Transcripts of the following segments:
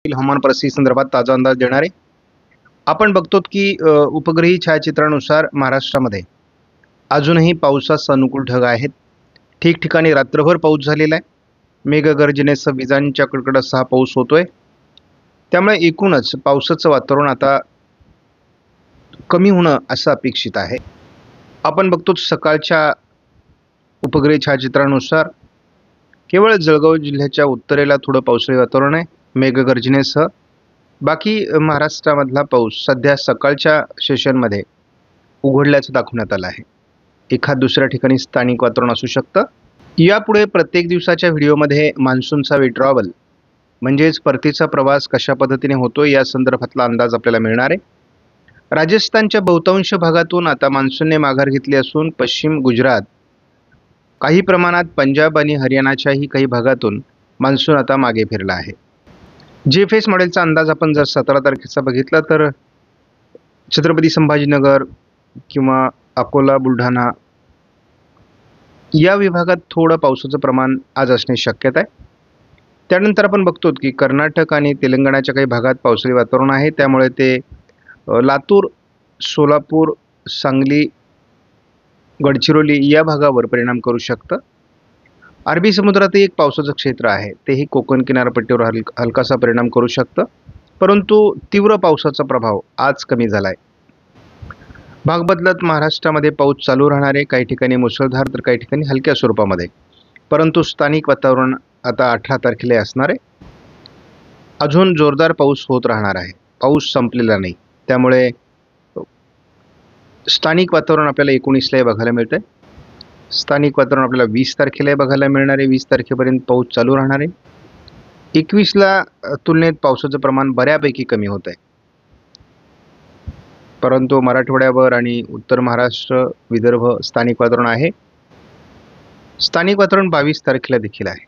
देखील हवामान परिस्थिती संदर्भात ताजा अंदाज देणार आहे. आपण बघतो की उपग्रही छायाचित्रानुसार महाराष्ट्रामध्ये अजूनही पावसास अनुकूल ढग आहेत. ठिकठिकाणी रात्रभर पाऊस झालेला आहे. मेघगर्जनेसह विजांच्या कडकडाटासह पाऊस होतोय. त्यामुळे एकूणच पावसाचं वातावरण आता कमी होणं असं अपेक्षित आहे. आपण बघतो सकाळच्या उपग्रही छायाचित्रानुसार केवळ जळगाव जिल्ह्याच्या उत्तरेला थोडं पावसाळी वातावरण आहे मेघगर्जनेसह. बाकी महाराष्ट्रामधला पाऊस सध्या सकाळच्या सेशनमध्ये उघडल्याचं दाखवण्यात आलं आहे. एखाद दुसऱ्या ठिकाणी स्थानिक वातावरण असू शकतं. यापुढे प्रत्येक दिवसाच्या व्हिडिओमध्ये मान्सूनचा विड्रॉवल म्हणजेच परतीचा प्रवास कशा पद्धतीने होतो या संदर्भातला अंदाज आपल्याला मिळणार आहे. राजस्थानच्या बहुतांश भागातून आता मान्सूनने माघार घेतली असून पश्चिम गुजरात, काही प्रमाणात पंजाब आणि हरियाणाच्याही काही भागातून मान्सून आता मागे फिरला आहे. GFS मॉडेलचा अंदाज आपण जर 17 तारखेचा बघितला तर छत्रपती संभाजीनगर किंवा अकोला, बुलढाणा या विभागात थोडं पावसाचं प्रमाण आज असण्याची शक्यता आहे. त्यानंतर आपण बघतो की कर्नाटक आणि तेलंगणाच्या काही भागात पावसाळी वातावरण आहे. त्यामुळे ते लातूर, सोलापूर, सांगली, गडचिरोली या भागावर परिणाम करू शकतं. अरबी समुद्रातही एक पावसाचं क्षेत्र आहे, तेही कोकण किनारपट्टीवर हलकासा परिणाम करू शकतं. परंतु तीव्र पावसाचा प्रभाव आज कमी झाला आहे. भाग बदलत महाराष्ट्रामध्ये पाऊस चालू राहणार आहे. काही ठिकाणी मुसळधार तर काही ठिकाणी हलक्या स्वरूपामध्ये. परंतु स्थानिक वातावरण आता 18 तारखेला असणार आहे. अजून जोरदार पाऊस होत राहणार आहे. पाऊस संपलेला नाही. त्यामुळे स्थानिक वातावरण आपल्याला 19ला बघायला मिळतंय. स्थानिक वातावरण आपल्याला 20 तारखेला बघायला मिळणार आहे. 20 तारखेपर्यंत पाऊस चालू राहणार आहे. 21ला तुलनेत पावसाचं प्रमाण बऱ्यापैकी कमी होत आहे. परंतु मराठवाड्यावर आणि उत्तर महाराष्ट्र, विदर्भ स्थानिक वातावरण आहे. स्थानिक वातावरण 22 तारखेला देखील आहे.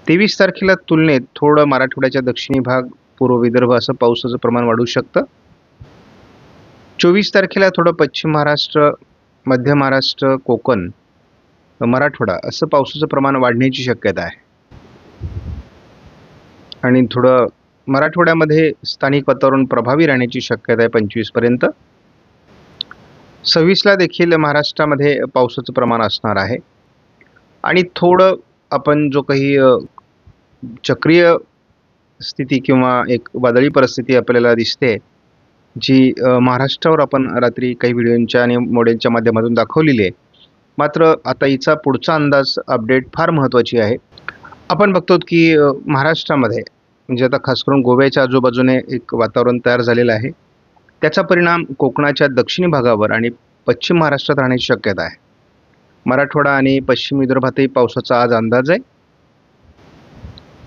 23 तारखेला तुलनेत थोडं मराठवाड्याच्या दक्षिणी भाग, पूर्व विदर्भ असं पावसाचं प्रमाण वाढू शकतं. 24 तारखेला थोडं पश्चिम महाराष्ट्र, मध्य महाराष्ट्र, कोकण, मराठवाडा असं पावसाचं प्रमाण वाढण्याची शक्यता आहे. आणि थोडं मराठवाड्यामध्ये स्थानिक वातावरण प्रभावी राहण्याची शक्यता आहे 25 पर्यंत. 26ला देखील महाराष्ट्रामध्ये पावसाचं प्रमाण असणार आहे. आणि थोडं आपण जो काही चक्रीय स्थिती किंवा एक वादळी परिस्थिती आपल्याला दिसते, जी महाराष्ट्रावर आपण रात्री काही व्हिडिओंच्या आणि मॉडेलच्या माध्यमातून दाखवलेली आहे. मात्र आता हिचा पुढचा अंदाज अपडेट फार महत्त्वाची आहे. आपण बघतो की महाराष्ट्रामध्ये म्हणजे आता खास करून गोव्याच्या आजूबाजूने एक वातावरण तयार झालेलं आहे. त्याचा परिणाम कोकणाच्या दक्षिणी भागावर आणि पश्चिम महाराष्ट्रात राहण्याची शक्यता आहे. मराठवाडा आणि पश्चिम विदर्भातही पावसाचा आज अंदाज आहे.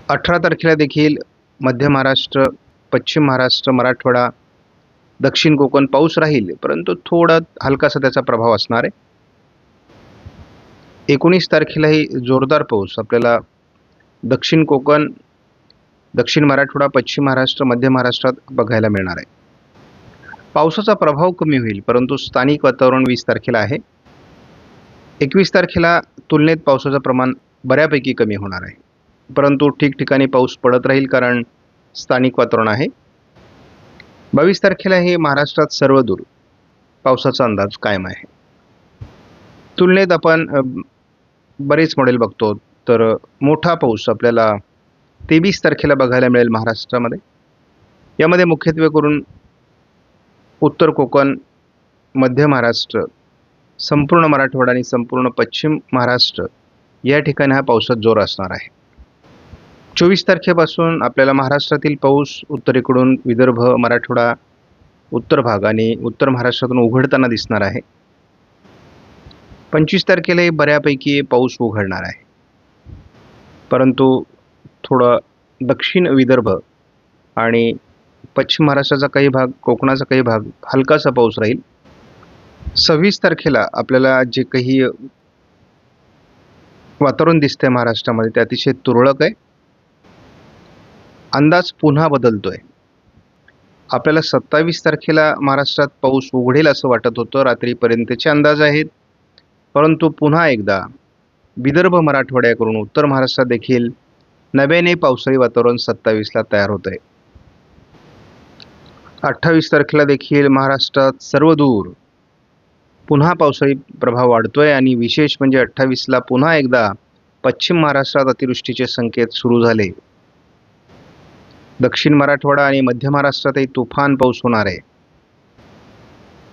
18 तारखेला देखील मध्य महाराष्ट्र, पश्चिम महाराष्ट्र, मराठवाडा, दक्षिण कोकण पाऊस राहील, परंतु थोडा हलकासा त्याचा प्रभाव असणार आहे. 19 तारखेलाही जोरदार पाऊस आपल्याला दक्षिण कोकण, दक्षिण मराठवाडा, पश्चिम महाराष्ट्र, मध्य महाराष्ट्रात बघायला मिळणार आहे. पावसाचा प्रभाव कमी होईल, परंतु स्थानिक वातावरण 20 तारखेला आहे. 21 तारखेला तुलनेत पावसाचं प्रमाण बऱ्यापैकी कमी होणार आहे. परंतु ठिकठिकाणी पाऊस पडत राहील कारण स्थानिक वातावरण आहे. 22 तारखेला हे महाराष्ट्रात सर्वदूर पावसाचा अंदाज कायम आहे. तुलनेत आपण बरेच मॉडेल बघतो तर मोठा पाऊस आपल्याला 23 तारखेला बघायला मिळेल महाराष्ट्रामध्ये. यामध्ये मुख्यत्वे करून उत्तर कोकण, मध्य महाराष्ट्र, संपूर्ण मराठवाडा आणि संपूर्ण पश्चिम महाराष्ट्र या ठिकाणी हा पावसाचा जोर असणार आहे. 24 तारखेपासून आपल्याला महाराष्ट्रातील पाऊस उत्तरेकडून विदर्भ, मराठवाडा, उत्तर भाग आणि उत्तर महाराष्ट्रातून उघडताना दिसणार आहे. 25 तारखेलाही बऱ्यापैकी पाऊस उघडणार आहे. परंतु थोडं दक्षिण विदर्भ आणि पश्चिम महाराष्ट्राचा काही भाग, कोकणाचा काही भाग हलकासा पाऊस राहील. 26 तारखेला आपल्याला जे काही वातावरण दिसतंय महाराष्ट्रामध्ये ते अतिशय तुरळक आहे. अंदाज पुन्हा बदलतोय. आपल्याला 27 तारखेला महाराष्ट्रात पाऊस उघडेल असं वाटत होतं, रात्रीपर्यंतचे अंदाज आहेत. परंतु पुन्हा एकदा विदर्भ, मराठवाड्याकडून उत्तर महाराष्ट्रात देखील नव्याने पावसाळी वातावरण 27ला तयार होत आहे. 28 तारखेला देखील महाराष्ट्रात सर्वदूर पुन्हा पावसाळी प्रभाव वाढतोय आणि विशेष म्हणजे 28ला पुन्हा एकदा पश्चिम महाराष्ट्रात अतिवृष्टीचे संकेत सुरू झाले. दक्षिण मराठवाडा आणि मध्य महाराष्ट्रातही तुफान पाऊस होणार आहे.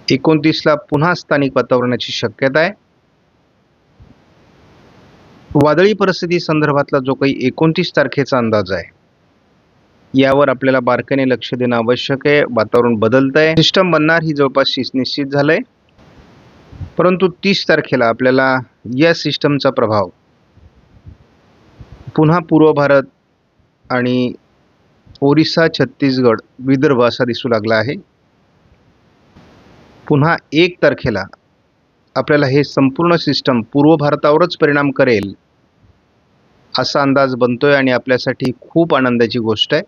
29ला पुन्हा स्थानिक वातावरणाची शक्यता आहे. वादळी परिस्थिती संदर्भातला जो काही 29 तारखेचा अंदाज आहे यावर आपल्याला बारकाईने लक्ष देणं आवश्यक आहे. वातावरण बदलतंय, सिस्टम बनणार ही जवळपास निश्चित झालंय, परंतु 30 तारखेला आपल्याला या सिस्टमचा प्रभाव पुन्हा पूर्व भारत आणि ओरिसा, छत्तीसगड, विदर्भ असा दिसू लागला आहे. पुन्हा 1 तारखेला आपल्याला हे संपूर्ण सिस्टम पूर्व भारतावरच परिणाम करेल असा अंदाज बनतोय आणि आपल्यासाठी खूप आनंदाची गोष्ट आहे.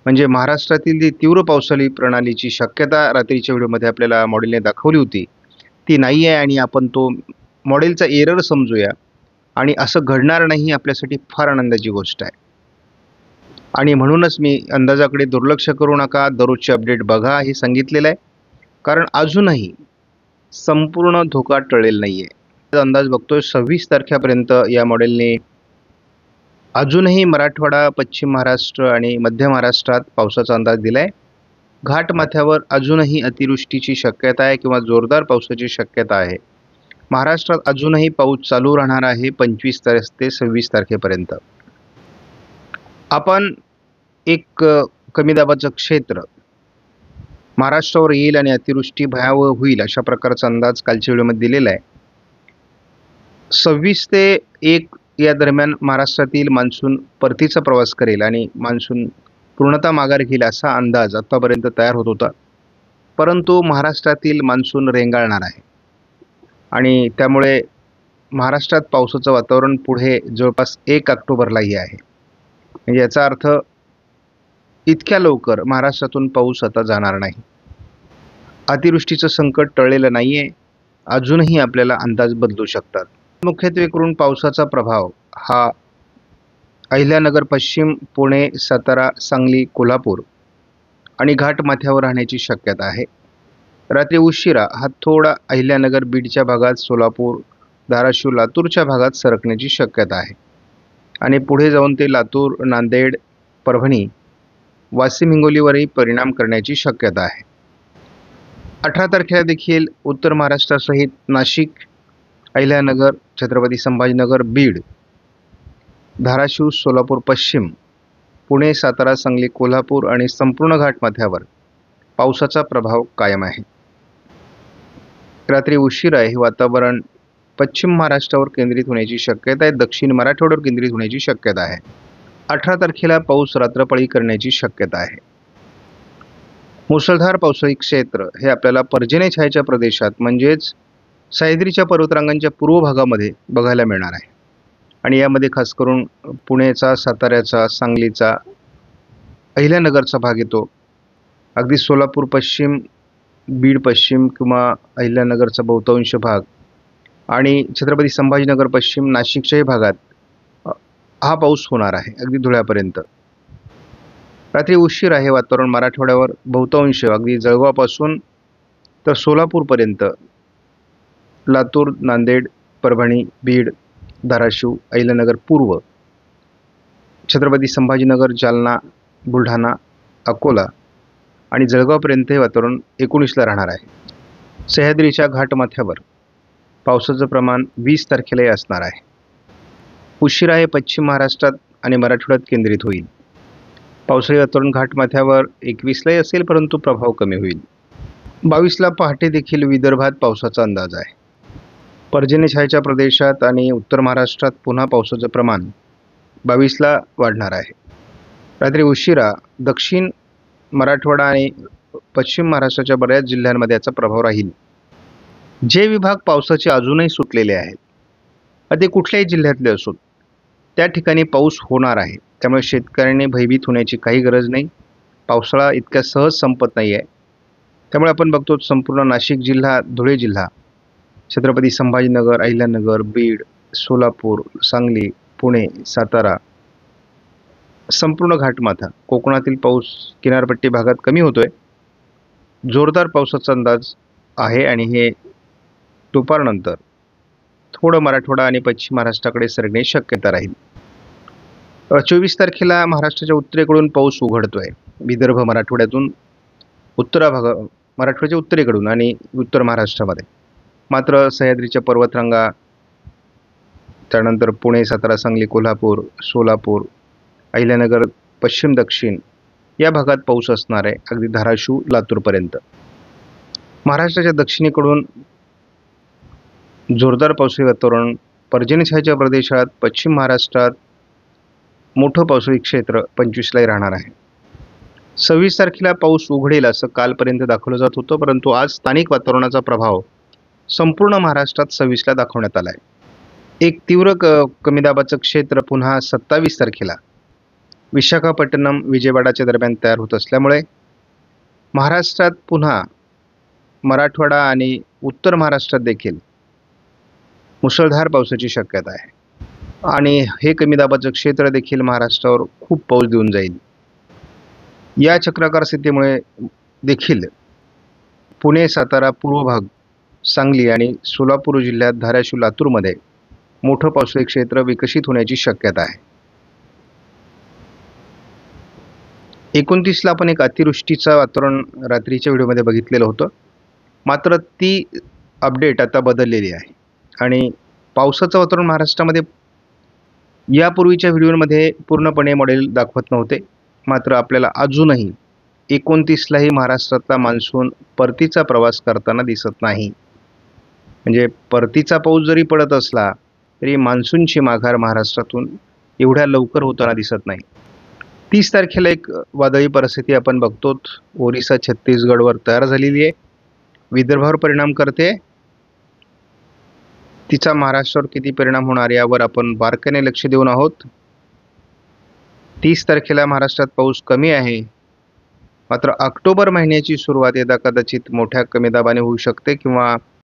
म्हणजे महाराष्ट्रातील जी तीव्र पावसाळी प्रणालीची शक्यता रात्रीच्या व्हिडिओमध्ये आपल्याला मॉडेलने दाखवली होती ती नाही आहे आणि आपण तो मॉडेलचा एरर समजूया आणि असं घडणार नाही आपल्यासाठी फार आनंदाची गोष्ट आहे. आणि म्हणूनच मी अंदाजाकडे दुर्लक्ष करू नका, दररोजचे अपडेट बघा हे सांगितलेलं आहे, कारण अजूनही संपूर्ण धोका टळलेला नाही आहे. अंदाज बघतोय 26 तारखेपर्यंत या मॉडेलने अजूनही मराठवाडा, पश्चिम महाराष्ट्र आणि मध्य महाराष्ट्रात पावसाचा अंदाज दिला आहे. घाटमाथ्यावर अजूनही अतिवृष्टीची शक्यता आहे किंवा जोरदार पावसाची शक्यता आहे. महाराष्ट्रात अजूनही पाऊस चालू राहणार आहे 25 ते 26 तारखेपर्यंत. आपण एक कमी दाबाचं क्षेत्र महाराष्ट्रावर येईल आणि अतिवृष्टी भयावह होईल अशा प्रकारचा अंदाज कालच्या व्हिडिओमध्ये दिलेला आहे. 26 ते 1 या दरम्यान महाराष्ट्रातील मान्सून परतीचा प्रवास करेल आणि मान्सून पूर्णतः माघार घेईल असा अंदाज आतापर्यंत तयार होत होता, परंतु महाराष्ट्रातील मान्सून रेंगाळणार आहे आणि त्यामुळे महाराष्ट्रात पावसाचं वातावरण पुढे जवळपास 1 ऑक्टोबरलाही आहे. म्हणजे याचा अर्थ इतक्या लवकर महाराष्ट्रातून पाऊस आता जाणार नाही. अतिवृष्टीचं संकट टळलेलं नाही आहे, अजूनही आपल्याला अंदाज बदलू शकतात. मुख्यत्वे करून पावसाचा प्रभाव हा अहिल्यानगर पश्चिम, पुणे, सातारा, सांगली, कोल्हापूर आणि घाटमाथ्यावर राहण्याची शक्यता आहे. रात्री उशिरा हा थोडा अहिल्यानगर, बीडच्या भागात, सोलापूर, धाराशिव, लातूरच्या भागात सरकण्याची शक्यता आहे आणि पुढे जाऊन ते लातूर, नांदेड, परभणी, वाशिम, हिंगोलीवरही परिणाम करण्याची शक्यता आहे. 18 तारखेला देखील उत्तर महाराष्ट्रासहित नाशिक, अहिल्यानगर, छत्रपती संभाजीनगर, बीड, धाराशिव, सोलापूर पश्चिम, पुणे, सातारा, सांगली, कोल्हापूर आणि संपूर्ण घाटमाथ्यावर पावसाचा प्रभाव कायम आहे. रात्री उशिरा हे वातावरण पश्चिम महाराष्ट्रावर केंद्रित होण्याची शक्यता आहे, दक्षिण मराठवाड्यावर केंद्रित होण्याची शक्यता आहे. 18 तारखेला पाऊस रात्रपाळी करण्याची शक्यता आहे. मुसळधार पावसाळी क्षेत्र हे आपल्याला पर्जन्य छायेच्या प्रदेशात म्हणजेच सह्याद्रीच्या पर्वतरांगांच्या पूर्व भागामध्ये बघायला मिळणार आहे आणि यामध्ये खास करून पुण्याचा, साताऱ्याचा, सांगलीचा, अहिल्यानगरचा भाग येतो. अगदी सोलापूर पश्चिम, बीड पश्चिम किंवा अहिल्यानगरचा बहुतांश भाग आणि छत्रपती संभाजीनगर पश्चिम, नाशिकच्याही भागात हा पाऊस होणार आहे अगदी धुळ्यापर्यंत. रात्री उशीर आहे वातावरण मराठवाड्यावर बहुतांश अगदी जळगावपासून तर सोलापूरपर्यंत, लातूर, नांदेड, परभणी, बीड, धाराशिव, अहिल्यानगर पूर्व, छत्रपती संभाजीनगर, जालना, बुलढाणा, अकोला आणि जळगावपर्यंत हे वातावरण 19ला राहणार आहे. सह्याद्रीच्या घाटमाथ्यावर पावसाचं प्रमाण 20 तारखेलाही असणार आहे. उशिरा हे पश्चिम महाराष्ट्रात आणि मराठवाड्यात केंद्रित होईल. पावसाळी वातावरण घाटमाथ्यावर 21लाही असेल, परंतु प्रभाव कमी होईल. 22ला पहाटे देखील विदर्भात पावसाचा अंदाज आहे. पर्जन्य छायेच्या प्रदेशात आणि उत्तर महाराष्ट्रात पुन्हा पावसाचं प्रमाण 22ला वाढणार आहे. रात्री उशिरा दक्षिण मराठवाडा आणि पश्चिम महाराष्ट्राच्या बऱ्याच जिल्ह्यांमध्ये याचा प्रभाव राहील. जे विभाग पावसाचे अजूनही सुटलेले आहेत ते कुठल्याही जिल्ह्यातले असोत त्या ठिकाणी पाऊस होणार आहे. त्यामुळे शेतकऱ्यांनी भयभीत होण्याची काही गरज नाही. पावसाळा इतक्या सहज संपत नाही आहे. त्यामुळे आपण बघतो संपूर्ण नाशिक जिल्हा, धुळे जिल्हा, छत्रपती संभाजीनगर, अहिल्यानगर, बीड, सोलापूर, सांगली, पुणे, सातारा, संपूर्ण घाटमाथा, कोकणातील पाऊस किनारपट्टी भागात कमी होतोय, जोरदार पावसाचा अंदाज आहे आणि हे दुपारनंतर थोडं मराठवाडा आणि पश्चिम महाराष्ट्राकडे सरकण्याची शक्यता राहील. 24 तारखेला महाराष्ट्राच्या उत्तरेकडून पाऊस उघडतोय. विदर्भ मराठवाड्यातून मराठवाड्याच्या उत्तरेकडून आणि उत्तर महाराष्ट्रामध्ये. मात्र सह्याद्रीच्या पर्वतरांगा, त्यानंतर पुणे, सातारा, सांगली, कोल्हापूर, सोलापूर, अहिल्यानगर, पश्चिम दक्षिण या भागात पाऊस असणार आहे, अगदी धाराशिव, लातूरपर्यंत. महाराष्ट्राच्या दक्षिणेकडून जोरदार पावसाळी वातावरण, पर्जन्यछायेच्या प्रदेशात, पश्चिम महाराष्ट्रात मोठं पावसाळी क्षेत्र 25लाही राहणार आहे. 26 तारखेला पाऊस उघडेल असं कालपर्यंत दाखवलं जात होतं, परंतु आज स्थानिक वातावरणाचा प्रभाव संपूर्ण महाराष्ट्रात 26ला दाखवण्यात आला आहे. एक तीव्र कमी दाबाचं क्षेत्र पुन्हा 27 तारखेला विशाखापट्टणम विजयवाडाच्या दरम्यान तयार होत असल्यामुळे महाराष्ट्रात पुन्हा मराठवाडा आणि उत्तर महाराष्ट्रात देखील मुसळधार पावसाची शक्यता आहे आणि हे कमी दाबाचं क्षेत्र देखील महाराष्ट्रावर खूप पाऊस देऊन जाईल. या चक्राकार स्थितीमुळे देखील पुणे, सातारा, पूर्व भाग, सांगली आणि सोलापूर जिल्ह्यात, धाराशिव, लातूरमध्ये मोठं पावसाळी क्षेत्र विकसित होण्याची शक्यता आहे. 29ला आपण एक अतिवृष्टीचं वातावरण रात्रीच्या व्हिडिओमध्ये बघितलेलं होतं, मात्र ती अपडेट आता बदललेली आहे आणि पावसाचं वातावरण महाराष्ट्रामध्ये यापूर्वीच्या व्हिडिओमध्ये पूर्णपणे मॉडेल दाखवत नव्हते. मात्र आपल्याला अजूनही 29लाही महाराष्ट्रातला मान्सून परतीचा प्रवास करताना दिसत नाही. म्हणजे परतीचा पाऊस जरी पडत असला तरी मान्सूनची माघार महाराष्ट्रातून एवढ्या लवकर होताना दिसत नाही. 30 तारखेला एक वादळी परिस्थिती आपण बघतो, ओरिसा, छत्तीसगडवर तयार झालेली आहे, विदर्भावर परिणाम करते. तिचा महाराष्ट्रावर किती परिणाम होणार यावर आपण बारकाईने लक्ष देऊन आहोत. 30 तारखेला महाराष्ट्रात पाऊस कमी आहे, मात्र ऑक्टोबर महिन्याची सुरुवात यदा कदाचित मोठ्या कमी दाबाने होऊ शकते किंवा